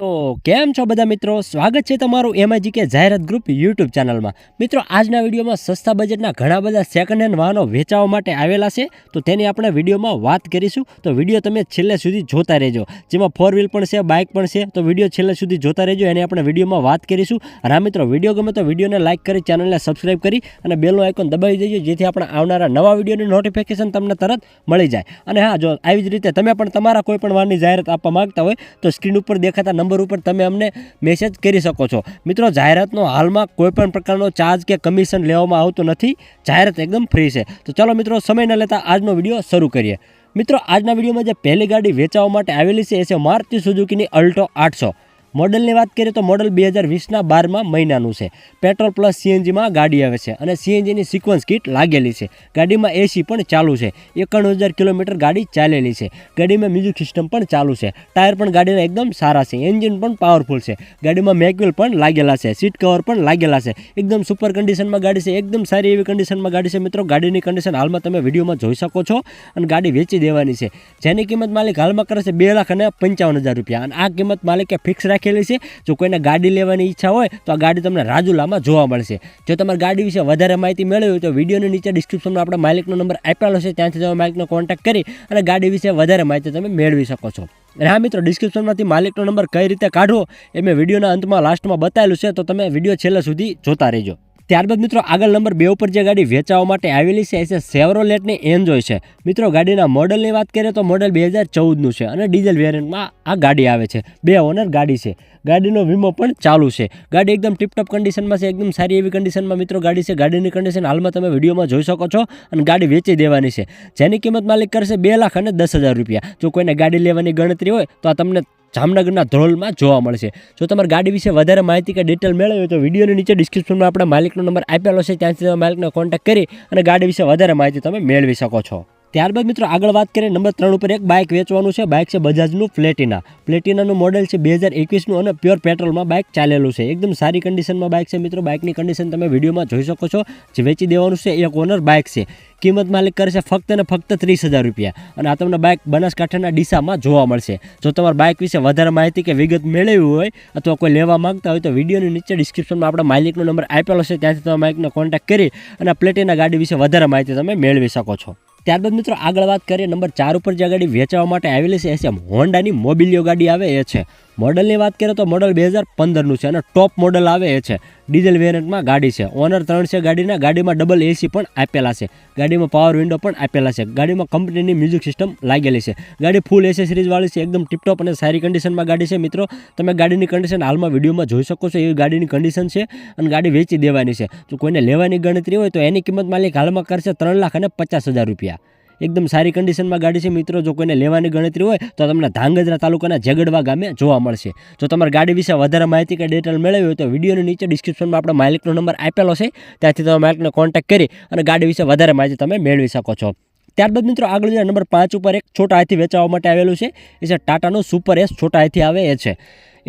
તો કેમ છો બધા મિત્રો, સ્વાગત છે તમારું એમઆઈજી કે જાહેરાત ગ્રુપ યુટ્યુબ ચેનલમાં। મિત્રો આજના વિડીયોમાં સસ્તા બજેટના ઘણા બધા સેકન્ડ હેન્ડ વાહનો વેચાવા માટે આવેલા છે, તો તેની આપણે વિડીયોમાં વાત કરીશું। તો વિડીયો તમે છેલ્લે સુધી જોતા રહેજો, જેમાં 4 વ્હીલ પણ છે, બાઇક પણ છે, તો વિડીયો છેલ્લે સુધી જોતા રહેજો, એની આપણે વિડીયોમાં વાત કરીશું। અને આ મિત્રો વિડીયો ગમે તો વિડીયોને લાઇક કરી, ચેનલને સબસ્ક્રાઇબ કરી અને બેલનો આઇકોન દબાવી દેજો, જેથી આપણે આવનારા નવા વિડીયોની નોટિફિકેશન તમને તરત મળી જાય। અને હા, જો આવી જ રીતે તમે પણ તમારા કોઈ પણ વાહનની જાહેરાત આપવા માંગતા હોય તો સ્ક્રીન ઉપર દેખાતા નંબર ઉપર તમે અમને મેસેજ કરી શકો છો। મિત્રો જાહેરાતનો હાલમાં કોઈ પણ પ્રકારનો ચાર્જ કે કમિશન લેવામાં આવતું નથી, જાહેરાત એકદમ ફ્રી છે। તો ચાલો મિત્રો સમય ન લેતા આજનો વિડીયો શરૂ કરીએ। મિત્રો આજના વિડીયોમાં જે પહેલી ગાડી વેચાવા માટે આવેલી છે એ છે મારુતિ સુઝુકીની અલ્ટો 800। મોડલની વાત કરીએ તો મોડલ 2020ના 12મા મહિનાનું છે। પેટ્રોલ પ્લસ સીએનજીમાં ગાડી આવે છે અને સીએનજીની સિક્વન્સ કિટ લાગેલી છે। ગાડીમાં એસી પણ ચાલુ છે। 91,000 કિલોમીટર ગાડી ચાલેલી છે। ગાડીમાં મ્યુઝિક સિસ્ટમ પણ ચાલુ છે। ટાયર પણ ગાડીના એકદમ સારા છે। એન્જિન પણ પાવરફુલ છે। ગાડીમાં મેગવેલ પણ લાગેલા છે। સીટ કવર પણ લાગેલા છે। એકદમ સુપર કન્ડિશનમાં ગાડી છે, એકદમ સારી એવી કન્ડિશનમાં ગાડી છે। મિત્રો ગાડીની કન્ડિશન હાલમાં તમે વિડીયોમાં જોઈ શકો છો અને ગાડી વેચી દેવાની છે, જેની કિંમત માલિક હાલમાં કરે છે 2,55,000 રૂપિયા અને આ કિંમત માલિકે ફિક્સ રાખેલી છે। જો કોઈને ગાડી લેવાની ઈચ્છા હોય તો આ ગાડી તમને રાજુલામાં જોવા મળશે। જો તમારે ગાડી વિશે વધારે માહિતી મેળવી હોય તો વિડીયોની નીચે ડિસ્ક્રિપ્શનમાં આપણે માલિકનો નંબર આપેલો છે, ત્યાંથી તમે માલિકનો કોન્ટેક્ટ કરી અને ગાડી વિશે વધારે માહિતી તમે મેળવી શકો છો। અને હા મિત્રો, ડિસ્ક્રિપ્શનમાંથી માલિકનો નંબર કઈ રીતે કાઢવો એ મેં વિડીયોના અંતમાં લાસ્ટમાં બતાવેલું છે, તો તમે વિડીયો છેલ્લે સુધી જોતા રહેજો। ત્યારબાદ મિત્રો આગળ નંબર 2 ઉપર જે ગાડી વેચાવા માટે આવેલી છે એ છે સેવરોલેટની એન્જોય છે। મિત્રો ગાડીના મોડલની વાત કરીએ તો મોડલ 2014નું છે અને ડીઝલ વેરિયન્ટમાં આ ગાડી આવે છે। 2 ઓનર ગાડી છે। ગાડીનો વીમો પણ ચાલુ છે। ગાડી એકદમ ટીપટોપ કન્ડિશનમાં છે, એકદમ સારી એવી કન્ડિશનમાં મિત્રો ગાડી છે। ગાડીની કન્ડિશન હાલમાં તમે વિડીયોમાં જોઈ શકો છો અને ગાડી વેચી દેવાની છે, જેની કિંમત માલિક કરશે 2,10,000 રૂપિયા। જો કોઈને ગાડી લેવાની ગણતરી હોય તો આ તમને જામનગરના ધ્રોલમાં જોવા મળશે। જો તમારે ગાડી વિશે વધારે માહિતી કે ડિટેલ મેળવી હોય તો વિડીયોની નીચે ડિસ્ક્રિપ્શનમાં આપણે માલિકનો નંબર આપેલો છે, ત્યાંથી તમે માલિકનો કોન્ટેક્ટ કરી અને ગાડી વિશે વધારે માહિતી તમે મેળવી શકો છો। ત્યારબાદ મિત્રો આગળ વાત કરીએ નંબર 3 ઉપર એક બાઇક વેચવાનું છે। બાઇક છે બજાજનું પ્લેટિના। પ્લેટિનાનું મોડેલ છે 2021નું અને પ્યોર પેટ્રોલમાં બાઇક ચાલેલું છે। એકદમ સારી કન્ડિશનમાં બાઇક છે। મિત્રો બાઇકની કન્ડિશન તમે વિડીયોમાં જોઈ શકો છો। જે વેચી દેવાનું છે એક ઓનર બાઇક છે। કિંમત માલિક કરશે ફક્ત ને ફક્ત 30,000 રૂપિયા અને આ તમને બાઇક બનાસકાંઠાના ડીસામાં જોવા મળશે। જો તમારે બાઇક વિશે વધારે માહિતી કે વિગત મેળવવી હોય અથવા કોઈ લેવા માંગતા હોય તો વિડીયોની નીચે ડિસ્ક્રિપ્શનમાં આપણે માલિકનો નંબર આપેલો છે, ત્યાંથી તમે માલિકનો કોન્ટેક્ટ કરી અને પ્લેટિના ગાડી વિશે વધારે માહિતી તમે મેળવી શકો છો। ત્યારબાદ મિત્રો આગળ વાત કરીએ નંબર 4 ઉપર જે ગાડી વેચવા માટે આવેલી છે એ છે હોન્ડાની મોબિલિયો ગાડી આવે એ છે। મોડલની વાત કરીએ તો મોડલ 2015નું છે અને ટોપ મોડલ આવે એ છે। ડીઝલ વેરિયન્ટમાં ગાડી છે। ઓનર 3 છે ગાડીના। ગાડીમાં ડબલ એસી પણ આપેલા છે। ગાડીમાં પાવર વિન્ડો પણ આપેલા છે। ગાડીમાં કંપનીની મ્યુઝિક સિસ્ટમ લાગેલી છે। ગાડી ફૂલ એસેસરીઝ વાળી છે, એકદમ ટીપટોપ અને સારી કન્ડિશનમાં ગાડી છે। મિત્રો તમે ગાડીની કન્ડિશન હાલમાં વિડીયોમાં જોઈ શકો છો, એવી ગાડીની કન્ડિશન છે અને ગાડી વેચી દેવાની છે। જો કોઈને લેવાની ગણતરી હોય તો એની કિંમત માલિક હાલમાં કરશે 3,50,000 રૂપિયા। એકદમ સારી કન્ડિશનમાં ગાડી છે। મિત્રો જો કોઈને લેવાની ગણતરી હોય તો તમને ધાંગધ્રા તાલુકાના ઝઘડવા ગામે જોવા મળશે। જો તમારે ગાડી વિશે વધારે માહિતી કે ડિટેલ મેળવી હોય તો વિડીયોની નીચે ડિસ્ક્રિપ્શનમાં આપણે માલિકનો નંબર આપેલો છે, ત્યાંથી તમે માલિકને કોન્ટેક્ટ કરી અને ગાડી વિશે વધારે માહિતી તમે મેળવી શકો છો। ત્યારબાદ મિત્રો આગળ જે નંબર 5 ઉપર એક છોટા હાથી વેચાવા માટે આવેલું છે એ છે ટાટાનું સુપર એસ છોટા હાથી આવે એ છે।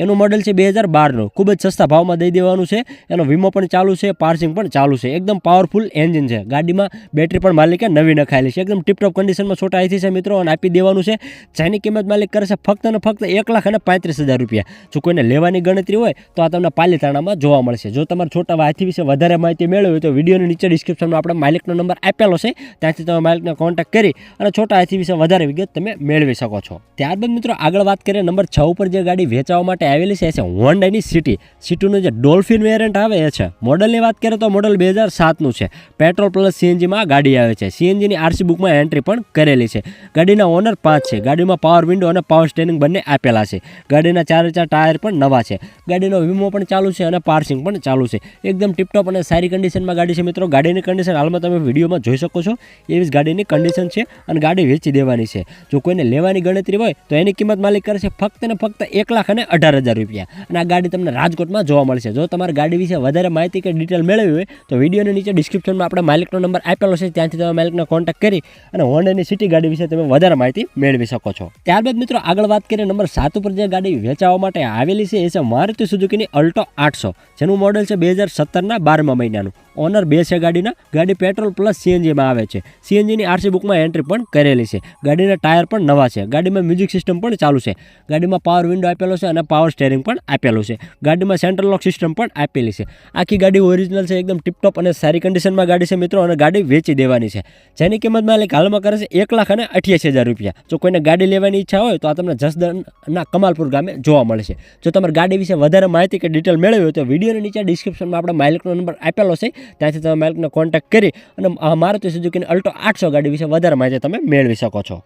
એનું મોડલ છે 2012નું। ખૂબ જ સસ્તા ભાવમાં દઈ દેવાનું છે। એનો વીમો પણ ચાલુ છે, પાર્સિંગ પણ ચાલુ છે। એકદમ પાવરફુલ એન્જિન છે। ગાડીમાં બેટરી પણ માલિકે નવી નખાયેલી છે। એકદમ ટીપટોપ કન્ડિશનમાં છોટા હાથી છે મિત્રો અને આપી દેવાનું છે, જેની કિંમત માલિક કરશે ફક્ત ને ફક્ત 1,35,000 રૂપિયા। જો કોઈને લેવાની ગણતરી હોય તો આ તમને પાલીતાણામાં જોવા મળશે। જો તમારે છોટા હાથી વિશે વધારે માહિતી મેળવી હોય તો વિડીયોની નીચે ડિસ્ક્રિપ્શનમાં આપણે માલિકનો નંબર આપેલો છે, ત્યાંથી તમે માલિકને કોન્ટેક્ટ કરી અને છોટા હાથી વિશે વધારે વિગત તમે મેળવી શકો છો। ત્યારબાદ મિત્રો આગળ વાત કરીએ નંબર 6 ઉપર જે ગાડી વેચાવા માટે આવેલી છે એ છે હોન્ડાની સિટી। સિટીનું જે ડોલ્ફિન વેરિયન્ટ આવે એ છે। મોડલની વાત કરીએ તો મોડલ 2007નું છે। પેટ્રોલ પ્લસ સીએનજીમાં ગાડી આવે છે। સીએનજીની આરસી બુકમાં એન્ટ્રી પણ કરેલી છે। ગાડીના ઓનર 5 છે। ગાડીમાં પાવર વિન્ડો અને પાવર સ્ટેરિંગ બંને આપેલા છે। ગાડીના 4 ટાયર પણ નવા છે। ગાડીનો વીમો પણ ચાલુ છે અને પાર્સિંગ પણ ચાલુ છે। એકદમ ટીપટોપ અને સારી કન્ડિશનમાં ગાડી છે। મિત્રો ગાડીની કન્ડિશન હાલમાં તમે વિડીયોમાં જોઈ શકો છો, એવી જ ગાડીની કન્ડિશન છે અને ગાડી વેચી દેવાની છે। જો કોઈને લેવાની ગણતરી હોય તો એની કિંમત માલિક કરશે ફક્ત ને ફક્ત 1,18,000 રૂપિયા અને આ ગાડી તમને રાજકોટમાં જોવા મળશે। જો તમારે ગાડી વિશે વધારે માહિતી કે ડિટેલ મેળવી હોય તો વિડીયોની નીચે ડિસ્ક્રિપ્શનમાં આપણે માલિકનો નંબર આપેલો છે, ત્યાંથી તમે માલિકને કોન્ટેક્ટ કરી અને હોન્ડાની સિટી ગાડી વિશે તમે વધારે માહિતી મેળવી શકો છો। ત્યારબાદ મિત્રો આગળ વાત કરીએ નંબર 7 ઉપર જે ગાડી વેચાવા માટે આવેલી છે એ છે મારુતિ સુઝુકીની અલ્ટો 800। જેનું મોડલ છે 2017ના 12મા મહિનાનું. ઓનર 2 છે ગાડીના. ગાડી પેટ્રોલ પ્લસ સીએનજીમાં આવે છે. સીએનજીની આરસી બુકમાં એન્ટ્રી પણ કરેલી છે. ગાડીના ટાયર પણ નવા છે. ગાડીમાં મ્યુઝિક સિસ્ટમ પણ ચાલુ છે. ગાડીમાં પાવર વિન્ડો આપેલો છે અને પાવર સ્ટેરિંગ પણ આપેલું છે. ગાડીમાં સેન્ટ્રલ લોક સિસ્ટમ પણ આપેલી છે. આખી ગાડી ઓરિજિનલ છે, એકદમ ટીપટોપ અને સારી કન્ડિશનમાં ગાડી છે મિત્રો, અને ગાડી વેચી દેવાની છે. જેની કિંમત માલિક હાલમાં કરે છે 1,88,000 રૂપિયા. જો કોઈને ગાડી લેવાની ઈચ્છા હોય તો આ તમને જસદણના કમાલપુર ગામે જોવા મળશે. જો તમારે ગાડી વિશે વધારે માહિતી કે ડિટેલ મેળવી હોય તો વિડીયોની નીચે ડિસ્ક્રિપ્શનમાં આપણે માલિકનો નંબર આપેલો છે, ત્યાંથી તમે માલિકને કોન્ટેક્ટ કરી અને મારુતિ સુઝુકીની અલ્ટો 800 ગાડી વિશે વધારે માહિતી તમે મેળવી શકો છો.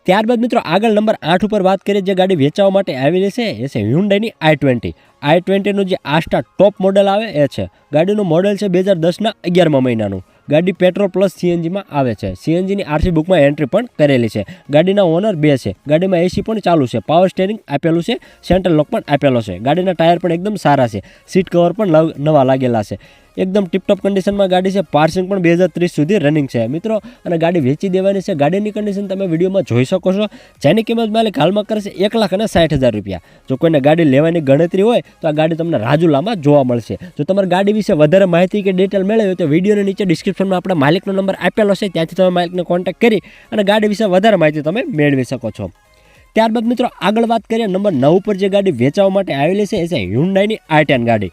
ત્યારબાદ મિત્રો આગળ નંબર 8 ઉપર વાત કરીએ જે ગાડી વેચવા માટે આવેલી છે એ છે હ્યુન્ડાઈની i20. i20નું જે આસ્ટા ટોપ મોડલ આવે એ છે. ગાડીનું મોડલ છે 2010ના 11મા મહિનાનું. ગાડી પેટ્રોલ પ્લસ સીએનજીમાં આવે છે. સીએનજીની આરસી બુકમાં એન્ટ્રી પણ કરેલી છે. ગાડીના ઓનર 2 છે. ગાડીમાં એસી પણ ચાલુ છે. પાવર સ્ટેરિંગ આપેલું છે. સેન્ટ્રલ લોક પણ આપેલો છે. ગાડીના ટાયર પણ એકદમ સારા છે. સીટ કવર પણ નવા લાગેલા છે. એકદમ ટીપટોપ કન્ડિશનમાં ગાડી છે. પાર્સિંગ પણ 2030 સુધી રનિંગ છે મિત્રો, અને ગાડી વેચી દેવાની છે. ગાડીની કન્ડિશન તમે વિડીયોમાં જોઈ શકો છો. જેની કિંમત માલિક હાલમાં કરે છે 1,60,000 રૂપિયા. જો કોઈને ગાડી લેવાની ગણતરી હોય તો આ ગાડી તમને રાજુલામાં જોવા મળશે. જો તમારે ગાડી વિશે વધારે માહિતી કે ડિટેલ મેળવી હોય તો વિડીયોની નીચે ડિસ્ક્રિપ્શનમાં આપણે માલિકનો નંબર આપેલો છે, ત્યાંથી તમે માલિકને કોન્ટેક્ટ કરી અને ગાડી વિશે વધારે માહિતી તમે મેળવી શકો છો. ત્યારબાદ મિત્રો આગળ વાત કરીએ નંબર 9 ઉપર જે ગાડી વેચવા માટે આવેલી છે એ છે હ્યુન્ડાઈની i10 ગાડી.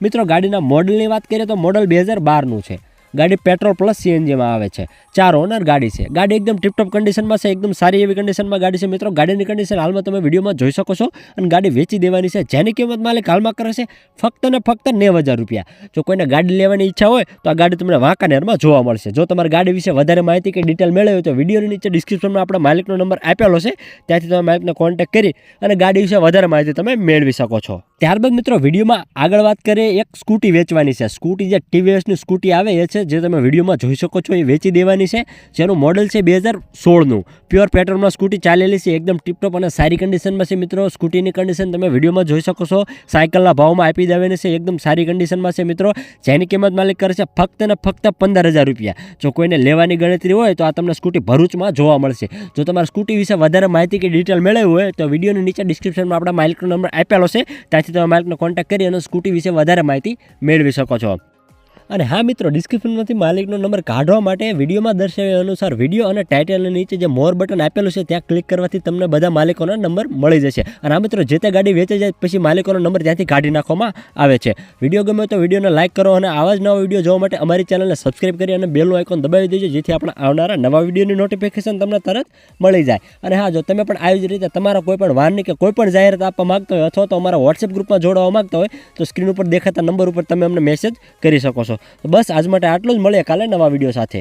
મિત્રો ગાડીના મોડલની વાત કરીએ તો મોડલ 2012નું છે. ગાડી પેટ્રોલ પ્લસ સીએનજીમાં આવે છે. 4 ઓનર ગાડી છે. ગાડી એકદમ ટીપટોપ કન્ડિશનમાં છે. એકદમ સારી એવી કન્ડિશનમાં ગાડી છે મિત્રો. ગાડીની કન્ડિશન હાલમાં તમે વિડીયોમાં જોઈ શકો છો, અને ગાડી વેચી દેવાની છે. જેની કિંમત માલિક હાલમાં કરે છે ફક્ત ને ફક્ત 90,000 રૂપિયા. જો કોઈને ગાડી લેવાની ઈચ્છા હોય તો આ ગાડી તમને વાંકાનેરમાં જોવા મળશે. જો તમારે ગાડી વિશે વધારે માહિતી કે ડિટેલ મેળવી હોય તો વિડીયોની નીચે ડિસ્ક્રિપ્શનમાં આપણે માલિકનો નંબર આપેલો છે, ત્યાંથી તમે માલિકને કોન્ટેક્ટ કરી અને ગાડી વિશે વધારે માહિતી તમે મેળવી શકો છો. ત્યારબાદ મિત્રો વિડીયોમાં આગળ વાત કરીએ એક સ્કૂટી વેચવાની છે. સ્કૂટી જે ટીવીએસની સ્કૂટી આવે એ છે, જે તમે વિડીયોમાં જોઈ શકો છો, એ વેચી દેવાની છે. જેનું મોડલ છે 2016નું. પ્યોર પેટ્રોલમાં સ્કૂટી ચાલેલી છે. એકદમ ટીપટોપ અને સારી કન્ડિશનમાં છે મિત્રો. સ્કૂટીની કન્ડિશન તમે વિડીયોમાં જોઈ શકો છો. સાયકલના ભાવમાં આપી દેવાની છે. એકદમ સારી કન્ડિશનમાં છે મિત્રો. જેની કિંમત માલિક કરે છે ફક્ત ને ફક્ત 15,000 રૂપિયા. જો કોઈને લેવાની ગણતરી હોય તો આ તમને સ્કૂટી ભરૂચમાં જોવા મળશે. જો તમારે સ્કૂટી વિશે વધારે માહિતી કે ડિટેલ મેળવવી હોય તો વિડીયોની નીચે ડિસ્ક્રિપ્શનમાં આપણા માલિકનો નંબર આપેલો છે, ત્યાંથી તમે માલિકને કોન્ટેક્ટ કરી અને સ્કૂટી વિશે વધારે માહિતી મેળવી શકો છો. અને હા મિત્રો, ડિસ્ક્રિપ્શનમાંથી માલિકનો નંબર કાઢવા માટે વિડીયોમાં દર્શાવ્યા અનુસાર વિડીયો અને ટાઇટલની નીચે જે મોર બટન આપેલું છે ત્યાં ક્લિક કરવાથી તમને બધા માલિકોના નંબર મળી જશે. અને આ મિત્રો જે તે ગાડી વેચાઈ જાય પછી માલિકોનો નંબર ત્યાંથી કાઢી નાખવામાં આવે છે. વિડીયો ગમે તો વિડીયોને લાઇક કરો અને આવા જ નવા વિડીયો જોવા માટે અમારી ચેનલને સબસ્ક્રાઇબ કરી અને બેલનું આઇકોન દબાવી દેજો, જેથી આપણા આવનારા નવા વિડીયોની નોટિફિકેશન તમને તરત મળી જાય. અને હા, જો તમે પણ આવી જ રીતે તમારા કોઈ પણ વારની કે કોઈ પણ જાહેરાત આપવા માંગતા હોય અથવા તો અમારા વોટ્સએપ ગ્રુપમાં જોડાવા માંગતા હોય તો સ્ક્રીન ઉપર દેખાતા નંબર ઉપર તમે અમને મેસેજ કરી શકો છો. તો બસ આજ માટે આટલું જ. મળીએ કાલે નવા વિડીયો સાથે.